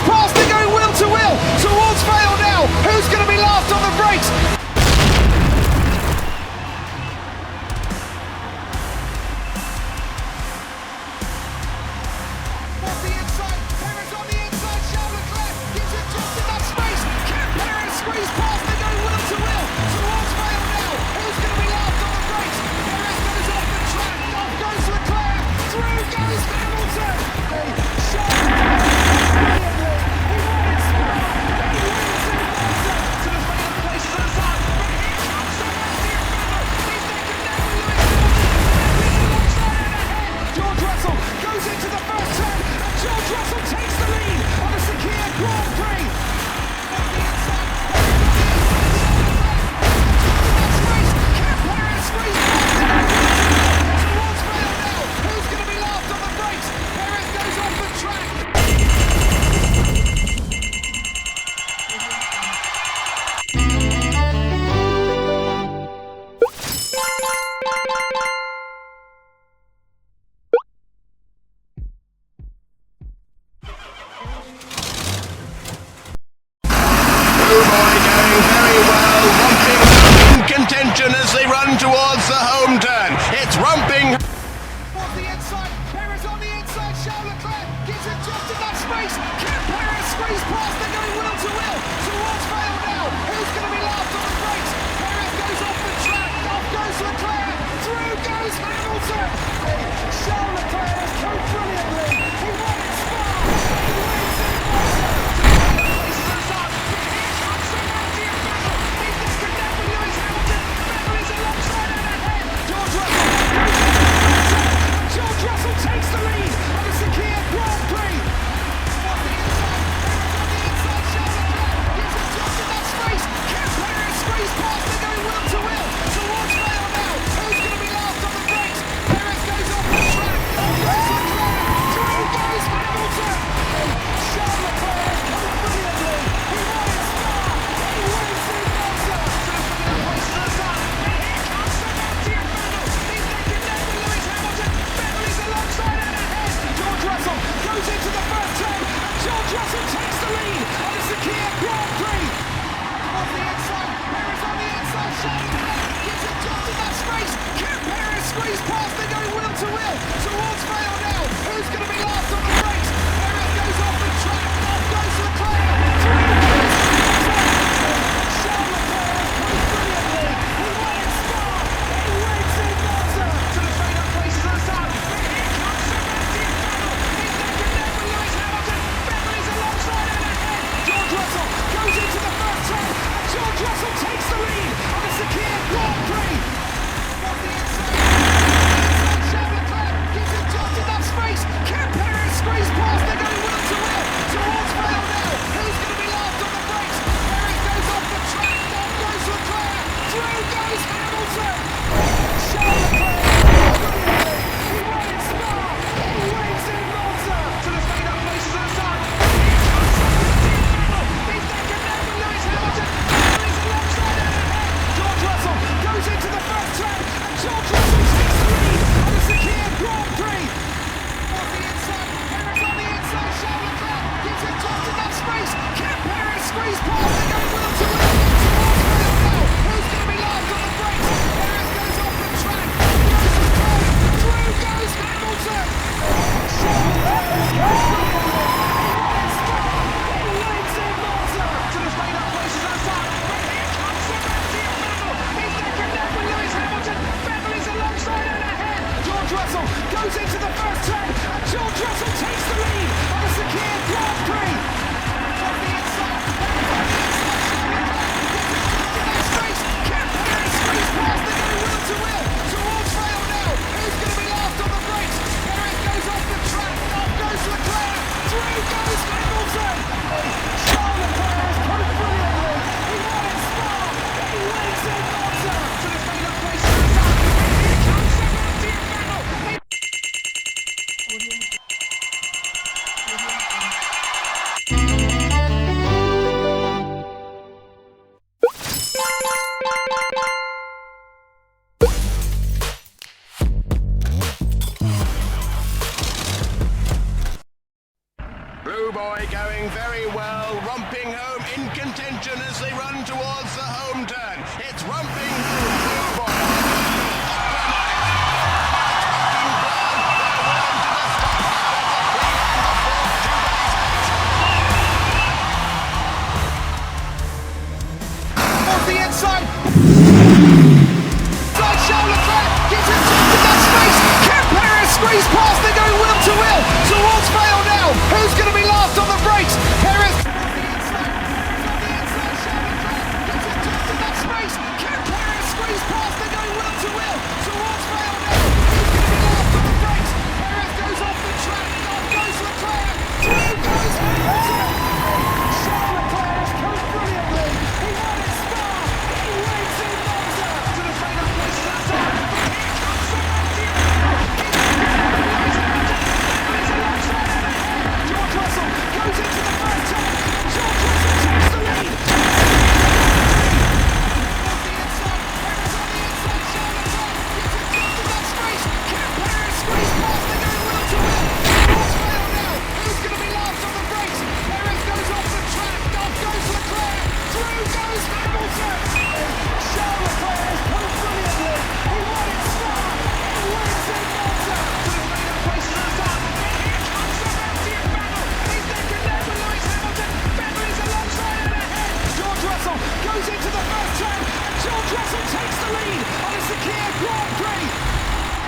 past, they're going wheel to wheel towards Vale now. Who's going to be last on the brakes? Contention as they run towards the home turn. It's romping. On the inside, Perez on the inside, Charles Leclerc gives it just enough space. Can Perez squeeze past? They're going wheel to wheel towards Vale now. Who's going to be last on the brakes? Perez goes off the track. Off goes Leclerc. Through goes Hamilton. Charles Leclerc has come brilliantly. He won it far. He wins it also. Russell takes the lead on the Sakir Grand Prix. On the inside, on the inside, Charles Leclerc gives it just enough space. Can Perez squeeze past? They're going wheel to wheel towards Vale now. Who's going to be last on the brakes? Perez goes off the track. Off goes Leclerc. Through goes Hamilton. Charles Leclerc has come brilliantly. He won it far. He wins in Monza. Race to the sun. And here comes the empty battle. He's taken down to Lewis Hamilton. Alongside and ahead, George Russell goes into the first turn, and George Russell takes the lead on the Sakir Grand Prix. On the inside, Perez on the inside, Charles Leclerc gives it just enough space. Can Perez squeeze past? They're going wheel to wheel towards Vale now. Who's going to be last on the brakes? Perez goes off the track, off goes Leclerc. Through goes Charles Leclerc has come brilliantly. He won it far. He wins in Monza. To the straight-up places of the sun. Russell goes into the first turn, and George Russell takes the lead on the Sakir Grand Prix. On the inside, Charles Leclerc gives it just enough space. Can Perez squeeze Boy going very well, romping home in contention as they run towards the home turn. It's romping home, Blue Boy. Off the inside. Side shoulder track. Gets into that space. Can Paris squeeze past? They're going will to will. Towards Vale now. Who's going to be last on the brakes? Paris. Can Paris squeeze past? They're going will to will. Towards Vale now. Who's going to be last on the brakes? Paris goes off the track. Off goes Leclerc. Through goes Hamilton. Charles Leclerc has come brilliantly. He won at Spa. He wins in Monza. To the straight up place last time. Here comes the George Russell goes into the first turn. George Russell takes the lead. Goes into the first turn. George Russell takes the lead on the Sakir Grand Prix.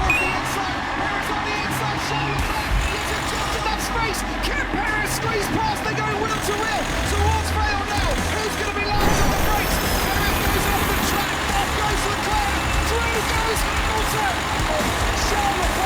On the inside, Paris on the inside, Charles Leclerc gets into that space. Can Paris squeeze past? They're going will to will towards Vale now. Who's going to be last on the brakes? Paris goes off the track. Off goes Leclerc. Through goes Hamilton. Charles Leclerc